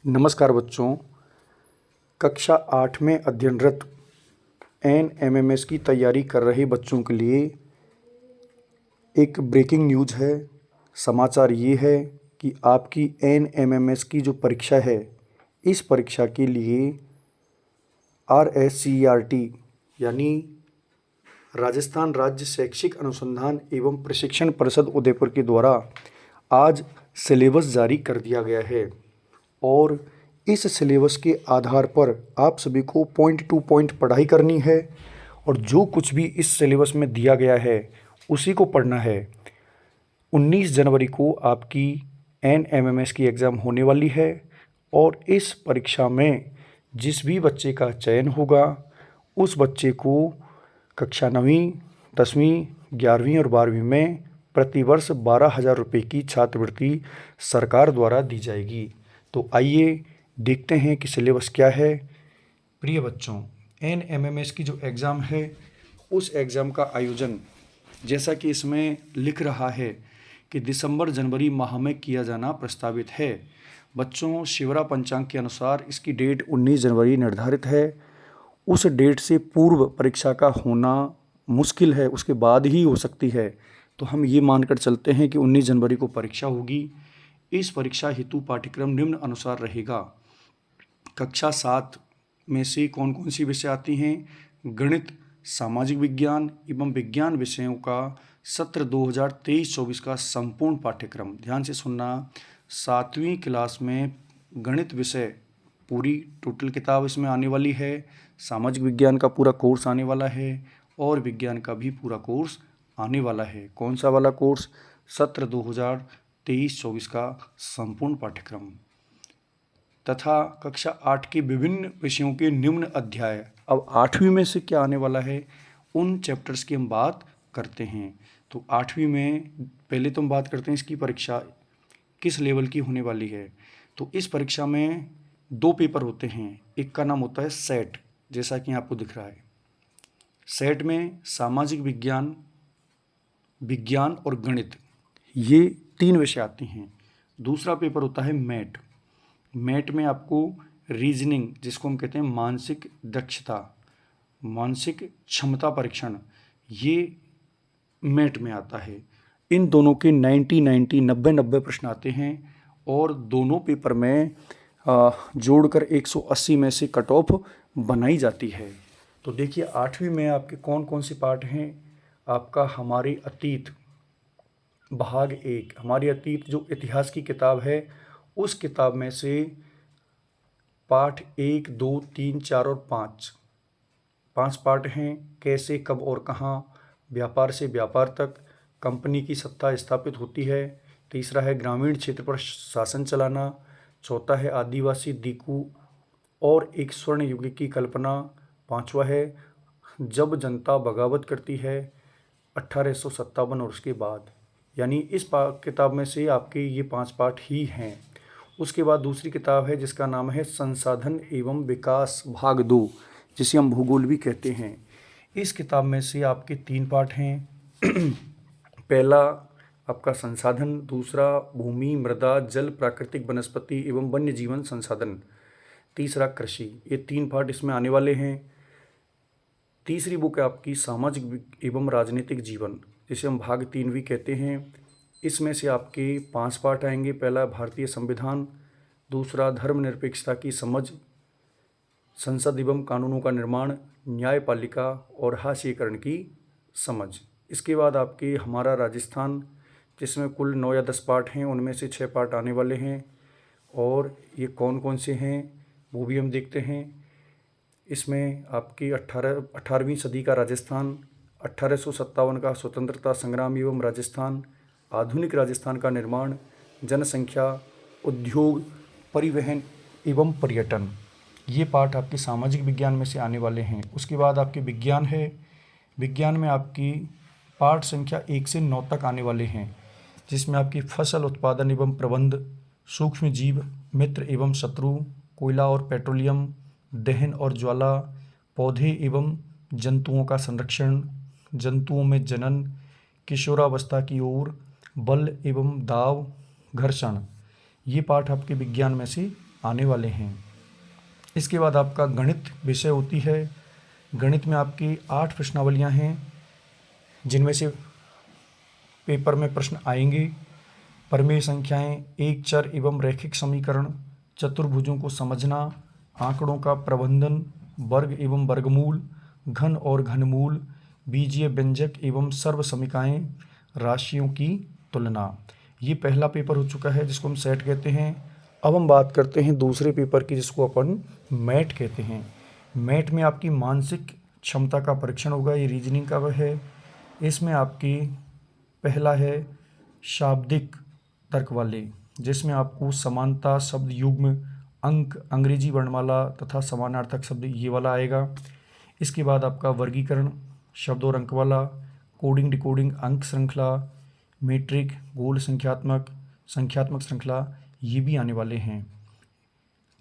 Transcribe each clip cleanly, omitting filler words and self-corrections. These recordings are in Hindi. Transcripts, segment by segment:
नमस्कार बच्चों। कक्षा 8 में अध्ययनरत एनएमएमएस की तैयारी कर रहे बच्चों के लिए एक ब्रेकिंग न्यूज़ है। समाचार ये है कि आपकी एनएमएमएस की जो परीक्षा है, इस परीक्षा के लिए RSCERT यानी राजस्थान राज्य शैक्षिक अनुसंधान एवं प्रशिक्षण परिषद उदयपुर के द्वारा आज सिलेबस जारी कर दिया गया है और इस सिलेबस के आधार पर आप सभी को पॉइंट टू पॉइंट पढ़ाई करनी है और जो कुछ भी इस सिलेबस में दिया गया है उसी को पढ़ना है। 19 जनवरी को आपकी एनएमएमएस की एग्ज़ाम होने वाली है और इस परीक्षा में जिस भी बच्चे का चयन होगा उस बच्चे को कक्षा 9वीं 10वीं 11वीं और 12वीं में प्रतिवर्ष 12,000 रुपये की छात्रवृत्ति सरकार द्वारा दी जाएगी। तो आइए देखते हैं कि सिलेबस क्या है। प्रिय बच्चों, एनएमएमएस की जो एग्ज़ाम है उस एग्ज़ाम का आयोजन जैसा कि इसमें लिख रहा है कि दिसंबर जनवरी माह में किया जाना प्रस्तावित है। बच्चों, शिवरा पंचांग के अनुसार इसकी डेट 19 जनवरी निर्धारित है। उस डेट से पूर्व परीक्षा का होना मुश्किल है, उसके बाद ही हो सकती है। तो हम ये मानकर चलते हैं कि 19 जनवरी को परीक्षा होगी। इस परीक्षा हेतु पाठ्यक्रम निम्न अनुसार रहेगा। कक्षा 7 में से कौन कौन सी विषय आती हैं? गणित, सामाजिक विज्ञान एवं विज्ञान विषयों का सत्र 2023-24 का संपूर्ण पाठ्यक्रम। ध्यान से सुनना, 7वीं क्लास में गणित विषय पूरी टोटल किताब इसमें आने वाली है, सामाजिक विज्ञान का पूरा कोर्स आने वाला है और विज्ञान का भी पूरा कोर्स आने वाला है। कौन सा वाला कोर्स? सत्र 2023-24 का संपूर्ण पाठ्यक्रम। तथा कक्षा 8 के विभिन्न विषयों के निम्न अध्याय। अब 8वीं में से क्या आने वाला है, उन चैप्टर्स की हम बात करते हैं। तो 8वीं में पहले तो हम बात करते हैं इसकी परीक्षा किस लेवल की होने वाली है। तो इस परीक्षा में 2 पेपर होते हैं। एक का नाम होता है सेट, जैसा कि आपको दिख रहा है। सेट में सामाजिक विज्ञान, विज्ञान और गणित, ये 3 विषय आते हैं। दूसरा पेपर होता है मैट। मैट में आपको रीजनिंग, जिसको हम कहते हैं मानसिक दक्षता, मानसिक क्षमता परीक्षण, ये मैट में आता है। इन दोनों के 90 प्रश्न आते हैं और दोनों पेपर में जोड़कर 180 में से कट ऑफ बनाई जाती है। तो देखिए 8वीं में आपके कौन कौन से पार्ट हैं। आपका हमारे अतीत भाग 1, हमारे अतीत जो इतिहास की किताब है उस किताब में से पाठ 1, 2, 3, 4 और 5 पार्ट हैं। कैसे, कब और कहाँ, व्यापार से व्यापार तक कंपनी की सत्ता स्थापित होती है। तीसरा है ग्रामीण क्षेत्र पर शासन चलाना। चौथा है आदिवासी दीकू और एक स्वर्ण युग की कल्पना। 5वां है जब जनता बगावत करती है, 1857 और उसके बाद। यानी इस किताब में से आपके ये 5 पाठ ही हैं। उसके बाद दूसरी किताब है जिसका नाम है संसाधन एवं विकास भाग 2, जिसे हम भूगोल भी कहते हैं। इस किताब में से आपके 3 पाठ हैं। पहला आपका संसाधन, दूसरा भूमि, मृदा, जल, प्राकृतिक वनस्पति एवं वन्य जीवन संसाधन, तीसरा कृषि। ये 3 पाठ इसमें आने वाले हैं। तीसरी बुक है आपकी सामाजिक एवं राजनीतिक जीवन, जिसे हम भाग 3 भी कहते हैं। इसमें से आपके 5 पाठ आएंगे। पहला भारतीय संविधान, दूसरा धर्मनिरपेक्षता की समझ, संसद एवं कानूनों का निर्माण, न्यायपालिका और हाशिएकरण की समझ। इसके बाद आपके हमारा राजस्थान, जिसमें कुल 9 या 10 पाठ हैं, उनमें से 6 पाठ आने वाले हैं और ये कौन कौन से हैं वो भी हम देखते हैं। इसमें आपकी 18वीं सदी का राजस्थान, 1857 का स्वतंत्रता संग्राम एवं राजस्थान, आधुनिक राजस्थान का निर्माण, जनसंख्या, उद्योग, परिवहन एवं पर्यटन, ये पाठ आपके सामाजिक विज्ञान में से आने वाले हैं। उसके बाद आपके विज्ञान है। विज्ञान में आपकी पाठ संख्या 1 से 9 तक आने वाले हैं, जिसमें आपकी फसल उत्पादन एवं प्रबंध, सूक्ष्म जीव, मित्र एवं शत्रु, कोयला और पेट्रोलियम, दहन और ज्वाला, पौधे एवं जंतुओं का संरक्षण, जंतुओं में जनन, किशोरावस्था की ओर, बल एवं दाव, घर्षण, ये पाठ आपके विज्ञान में से आने वाले हैं। इसके बाद आपका गणित विषय होती है। गणित में आपकी 8 प्रश्नावलियाँ हैं, जिनमें से पेपर में प्रश्न आएंगे। परिमेय संख्याएं, एक चर एवं रैखिक समीकरण, चतुर्भुजों को समझना, आंकड़ों का प्रबंधन, वर्ग एवं वर्गमूल, घन और घनमूल, बीजीय व्यंजक एवं सर्वसमीकाएं, राशियों की तुलना। ये पहला पेपर हो चुका है, जिसको हम सेट कहते हैं। अब हम बात करते हैं दूसरे पेपर की, जिसको अपन मैट कहते हैं। मैट में आपकी मानसिक क्षमता का परीक्षण होगा। ये रीजनिंग का वह है। इसमें आपकी पहला है शाब्दिक तर्क वाले, जिसमें आपको समानता, शब्द युग्म, अंक, अंग्रेजी वर्णमाला तथा समानार्थक शब्द, ये वाला आएगा। इसके बाद आपका वर्गीकरण, शब्द और अंक वाला, कोडिंग डिकोडिंग, अंक श्रृंखला, मीट्रिक, गोल संख्यात्मक, संख्यात्मक श्रृंखला, ये भी आने वाले हैं।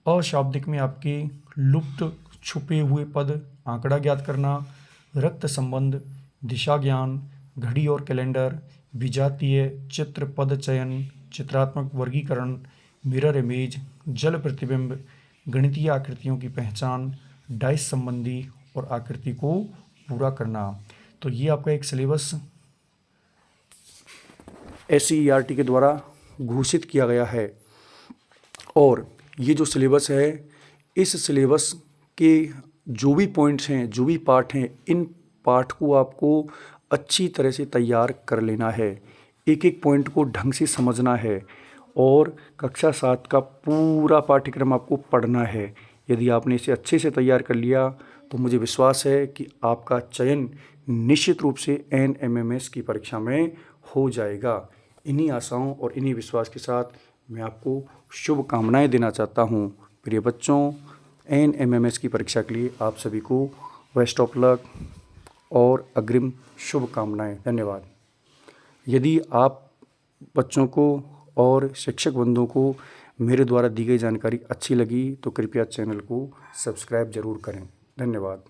अशाब्दिक में आपके लुप्त छुपे हुए पद, आंकड़ा ज्ञात करना, रक्त संबंध, दिशा ज्ञान, घड़ी और कैलेंडर, विजातीय, चित्र पद चयन, चित्रात्मक वर्गीकरण, मिरर इमेज, जल प्रतिबिंब, गणितीय आकृतियों की पहचान, डाइस संबंधी और आकृति को पूरा करना। तो ये आपका एक सिलेबस SCERT के द्वारा घोषित किया गया है। और ये जो सिलेबस है, इस सिलेबस के जो भी पॉइंट्स हैं, जो भी पार्ट हैं, इन पार्ट को आपको अच्छी तरह से तैयार कर लेना है। एक एक पॉइंट को ढंग से समझना है और कक्षा 7 का पूरा पाठ्यक्रम आपको पढ़ना है। यदि आपने इसे अच्छे से तैयार कर लिया तो मुझे विश्वास है कि आपका चयन निश्चित रूप से NMMS की परीक्षा में हो जाएगा। इन्हीं आशाओं और इन्हीं विश्वास के साथ मैं आपको शुभकामनाएं देना चाहता हूं। प्रिय बच्चों, NMMS की परीक्षा के लिए आप सभी को बेस्ट ऑफ लक और अग्रिम शुभकामनाएं। धन्यवाद। यदि आप बच्चों को और शिक्षक बंधुओं को मेरे द्वारा दी गई जानकारी अच्छी लगी तो कृपया चैनल को सब्सक्राइब जरूर करें। धन्यवाद।